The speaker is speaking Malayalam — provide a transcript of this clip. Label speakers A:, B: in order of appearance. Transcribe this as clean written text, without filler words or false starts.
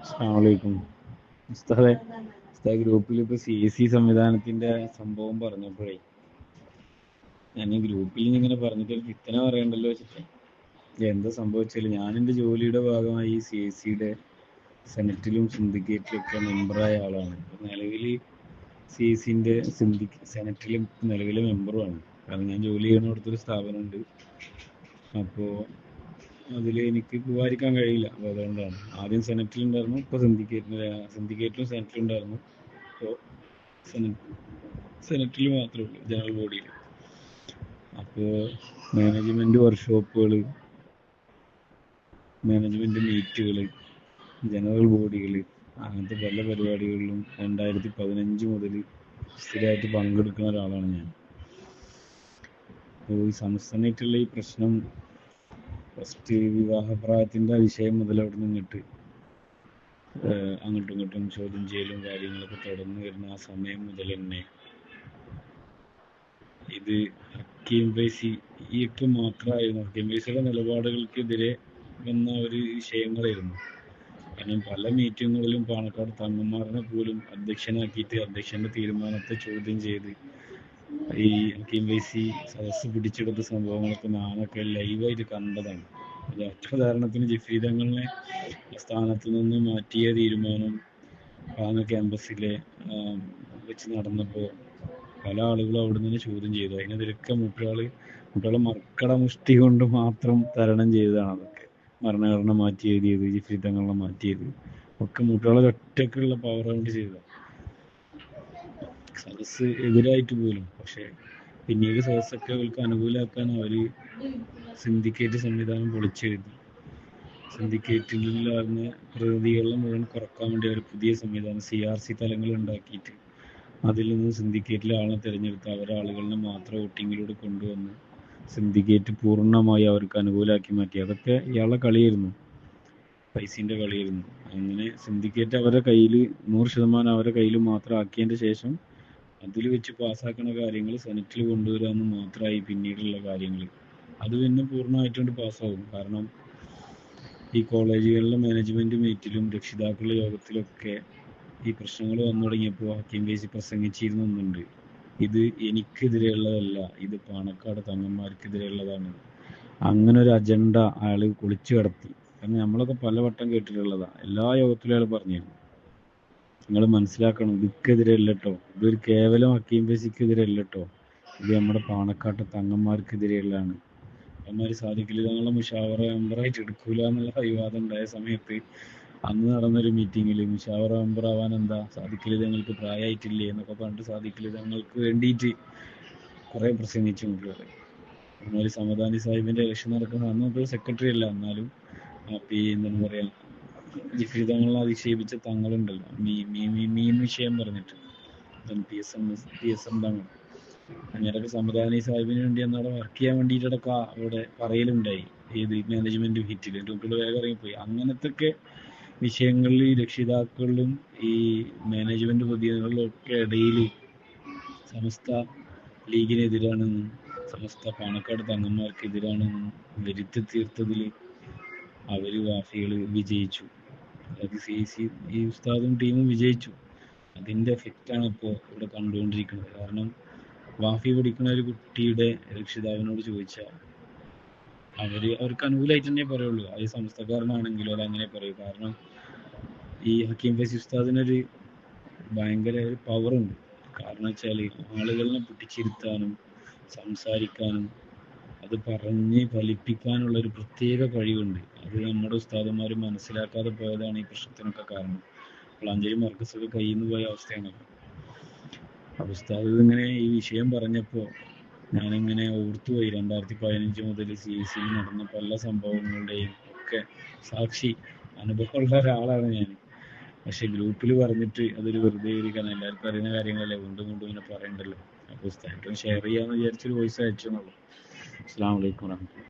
A: അസ്സലാമലൈക്കും. ഉസ്താദെ, ഉസ്താദ് ഗ്രൂപ്പിൽ ഇപ്പോൾ CSE സംവിധാനത്തിന്റെ സംഭവം പറഞ്ഞപ്പോഴേ ഞാൻ ഈ ഗ്രൂപ്പിൽ ഇങ്ങനെ പറഞ്ഞിട്ട് ഒരു ഫിത്തന പറയണ്ടല്ലോ വെച്ചിട്ട് എന്താ സംഭവിച്ചാൽ ഞാൻ എൻ്റെ ജോലിയുടെ ഭാഗമായി CSEയുടെ സെനറ്റിലും സിൻഡിക്കേറ്റിലും ഒക്കെ മെമ്പറായ ആളാണ്. നിലവിൽ CSEന്റെ സെനറ്റിലും നിലവിലെ മെമ്പറുമാണ്. കാരണം ഞാൻ ജോലി ചെയ്യുന്നിടത്തൊരു സ്ഥാപനമുണ്ട്. അപ്പോൾ അതിൽ എനിക്ക് പോകാതിരിക്കാൻ കഴിയില്ല. അപ്പോൾ അതുകൊണ്ടാണ് ആദ്യം സെനറ്റിലുണ്ടായിരുന്നു, ഇപ്പോൾ സിൻഡിക്കേറ്റിലും സെനറ്റിലും ഉണ്ടായിരുന്നു. ഇപ്പോൾ സെനറ്റിൽ മാത്രമേ ഉള്ളൂ, ജനറൽ ബോഡിയിൽ. അപ്പോൾ മാനേജ്മെൻറ്റ് വർക്ക്ഷോപ്പുകൾ, മാനേജ്മെൻറ്റ് മീറ്റുകൾ, ജനറൽ ബോഡികൾ, അങ്ങനത്തെ പല പരിപാടികളിലും 2015 മുതൽ സ്ഥിരമായിട്ട് പങ്കെടുക്കുന്ന ഒരാളാണ് ഞാൻ. അപ്പോൾ ഈ സംസ്ഥാനമായിട്ടുള്ള ഈ പ്രശ്നം ഫസ്റ്റ് വിവാഹപ്രായത്തിൻ്റെ വിഷയം മുതൽ അവിടെ നിന്നിട്ട് അങ്ങോട്ടും ഇങ്ങോട്ടും ചോദ്യം ചെയ്യലും കാര്യങ്ങളൊക്കെ തുടർന്ന് വരുന്ന ആ സമയം മുതൽ തന്നെ ഇത് ഹക്കീം ഫൈസിക്ക് മാത്രമായിരുന്നു. ഹക്കീം ഫൈസിയുടെ നിലപാടുകൾക്കെതിരെ വന്ന ഒരു വിഷയങ്ങളായിരുന്നു. കാരണം പല മീറ്റിങ്ങുകളിലും പാണക്കാട് തങ്ങന്മാരനെ പോലും അധ്യക്ഷനാക്കിയിട്ട് അധ്യക്ഷന്റെ തീരുമാനത്തെ ചോദ്യം ചെയ്ത് ഈ ഹക്കീം ഫൈസി സദസ്സ് പിടിച്ചെടുത്ത സംഭവങ്ങളൊക്കെ ഞാനൊക്കെ ലൈവായിട്ട് കണ്ടതാണ്. ഉദാഹരണത്തിന് ജിഫ്രി തങ്ങളിനെ സ്ഥാനത്ത് നിന്ന് മാറ്റിയ തീരുമാനം പാങ്ങ ക്യാമ്പസിലെ വെച്ച് നടന്നപ്പോൾ പല ആളുകളും അവിടെ നിന്ന് ചോദ്യം ചെയ്തു. അതിനെതിരൊക്കെ മുട്ടകളെ മർക്കട മുഷ്ടി കൊണ്ട് മാത്രം തരണം ചെയ്തതാണ്. അതൊക്കെ ഭരണഘടന മാറ്റി എഴുതിയത്, ജിഫ്രി തങ്ങളെ മാറ്റിയത് ഒക്കെ മുട്ടകളെ ഒറ്റക്കുള്ള പവർ കൊണ്ട് ചെയ്തതാണ്. സദസ് എതിരായിട്ട് പോലും. പക്ഷെ പിന്നീട് സദസ്സൊക്കെ അവർക്ക് അനുകൂലമാക്കാൻ അവർ സിൻഡിക്കേറ്റ് സംവിധാനം പൊളിച്ചെഴുതി. സിൻഡിക്കേറ്റിലാകുന്ന പ്രതിനിധികളെ മുഴുവൻ കുറക്കാൻ വേണ്ടി അവർ പുതിയ സംവിധാനം CRC തലങ്ങൾ ഉണ്ടാക്കിയിട്ട് അതിൽ നിന്ന് സിൻഡിക്കേറ്റിലെ ആളെ തിരഞ്ഞെടുത്ത് അവരാളുകളെ മാത്രം വോട്ടിങ്ങിലൂടെ കൊണ്ടുവന്ന് സിൻഡിക്കേറ്റ് പൂർണ്ണമായി അവർക്ക് അനുകൂലമാക്കി മാറ്റി. അതൊക്കെ ഇയാളെ കളിയായിരുന്നു, പൈസൻ്റെ കളിയായിരുന്നു. അങ്ങനെ സിൻഡിക്കേറ്റ് അവരുടെ കയ്യിൽ 100% അവരുടെ കയ്യിൽ മാത്രം ആക്കിയതിൻ്റെ ശേഷം അതിൽ വെച്ച് പാസ്സാക്കുന്ന കാര്യങ്ങൾ സെനറ്റിൽ കൊണ്ടുവരാമെന്ന് മാത്രമായി പിന്നീടുള്ള കാര്യങ്ങൾ. അത് പിന്നെ പൂർണ്ണമായിട്ടുണ്ട് പാസ്സാവും. കാരണം ഈ കോളേജുകളിലെ മാനേജ്മെൻറ്റ് മീറ്റിലും രക്ഷിതാക്കളുടെ യോഗത്തിലൊക്കെ ഈ പ്രശ്നങ്ങൾ വന്നു തുടങ്ങിയപ്പോൾ ഹക്കീം ഫൈസി പ്രസംഗിച്ചിരുന്നുണ്ട്, ഇത് എനിക്കെതിരെയുള്ളതല്ല, ഇത് പാണക്കാട് തങ്ങന്മാർക്കെതിരെയുള്ളതാണ്. അങ്ങനെ ഒരു അജണ്ട അയാൾ കുളിച്ചു കിടത്തി. കാരണം നമ്മളൊക്കെ പലവട്ടം കേട്ടിട്ടുള്ളതാണ്. എല്ലാ യോഗത്തിലും അയാൾ പറഞ്ഞിരുന്നു, നിങ്ങൾ മനസ്സിലാക്കണം, ഇതൊക്കെതിരെയല്ല കേട്ടോ, ഇതൊരു കേവലം ഹക്കീം ഫൈസിക്കെതിരെയല്ല കേട്ടോ, ഇത് നമ്മുടെ പാണക്കാട്ട് തങ്ങന്മാർക്കെതിരെയുള്ളതാണ്. അവന്മാര് സാദിഖലി തങ്ങളെ മുഷാവറ മെമ്പറായിട്ട് എടുക്കൂല എന്നുള്ള വിവാദം ഉണ്ടായ സമയത്ത് അന്ന് നടന്നൊരു മീറ്റിങ്ങിൽ മുഷാവറ മെമ്പർ ആവാൻ എന്താ സാദിഖലി തങ്ങൾക്ക് പ്രായമായിട്ടില്ലേ എന്നൊക്കെ പറഞ്ഞിട്ട് സാദിഖലി തങ്ങൾക്ക് വേണ്ടിയിട്ട് കുറെ പ്രസംഗിച്ചു മുട്ടികളെ. അവന്മാര് സമദാനി സാഹിബിന്റെ ഇലക്ഷൻ നടക്കുന്ന അന്ന് സെക്രട്ടറി അല്ല, എന്നാലും എന്താണ് പറയാ, ജിഫ്രി തങ്ങളെ അധിക്ഷേപിച്ച തങ്ങളുണ്ടല്ലോ, മീൻ വിഷയം പറഞ്ഞിട്ട് PSM തങ്ങൾ അങ്ങനെയൊക്കെ സമദാനി സാഹിബിന് വേണ്ടി എന്നവിടെ വർക്ക് ചെയ്യാൻ വേണ്ടിയിട്ടൊക്കെ അവിടെ പറയലുണ്ടായി. ഏത് മാനേജ്മെന്റ് മീറ്റിൽ കുട്ടികൾ വേഗം ഇറങ്ങിപ്പോയി. അങ്ങനത്തെ വിഷയങ്ങളിൽ രക്ഷിതാക്കളിലും ഈ മാനേജ്മെന്റ് പ്രതിനിധികളിലും ഒക്കെ ഇടയിൽ സമസ്ത ലീഗിനെതിരാണെന്നും സമസ്ത പാണക്കാട് തങ്ങന്മാർക്കെതിരാണെന്നും വരുത്തി തീർത്തതിൽ അവര് വാഫികൾ വിജയിച്ചു. അതായത് CSE ഈ ഉസ്താദും ടീമും വിജയിച്ചു. അതിൻ്റെ എഫക്റ്റാണ് ഇപ്പോൾ ഇവിടെ കണ്ടുകൊണ്ടിരിക്കുന്നത്. കാരണം വാഫി പഠിക്കുന്ന ഒരു കുട്ടിയുടെ രക്ഷിതാവിനോട് ചോദിച്ചാൽ അവർക്ക് അനുകൂലമായിട്ട് തന്നെ പറയുള്ളൂ. അത് സംസ്ഥക്കാരനാണെങ്കിലും അത് അങ്ങനെ പറയും. കാരണം ഈ ഹക്കീം ഫൈസി ഉസ്താദിനൊരു ഭയങ്കര ഒരു പവറുണ്ട്. കാരണം വെച്ചാൽ ആളുകളെ പൊട്ടിച്ചിരുത്താനും സംസാരിക്കാനും അത് പറഞ്ഞ് ഫലിപ്പിക്കാനുള്ള ഒരു പ്രത്യേക കഴിവുണ്ട്. അത് നമ്മുടെ ഉസ്താദന്മാർ മനസ്സിലാക്കാതെ പോയതാണ് ഈ പ്രശ്നത്തിനൊക്കെ കാരണം. വളാഞ്ചേരി മർക്കസൊക്കെ കയ്യിൽ നിന്ന് പോയ അവസ്ഥയാണല്ലോ. അപ്പോൾ ഉസ്താദ് ഇങ്ങനെ ഈ വിഷയം പറഞ്ഞപ്പോൾ ഞാനിങ്ങനെ ഓർത്തുപോയി. 2015 മുതൽ CSEയിൽ നടന്ന പല സംഭവങ്ങളുടെയും ഒക്കെ സാക്ഷി അനുഭവമുള്ള ഒരാളാണ് ഞാൻ. പക്ഷെ ഗ്രൂപ്പിൽ പറഞ്ഞിട്ട് അതൊരു വെറുതെ ഇരിക്കണം, എല്ലാവർക്കും അറിയുന്ന കാര്യങ്ങളല്ലേ, വീണ്ടും വീണ്ടും ഇങ്ങനെ പറയണ്ടല്ലോ. അപ്പോൾ ഉസ്താദ് ഷെയർ ചെയ്യാമെന്ന് വിചാരിച്ചൊരു വോയിസ് അയച്ചു എന്നുള്ളൂ. അസ്സലാമു അലൈക്കും വറഹ്മത്തുള്ളാഹി.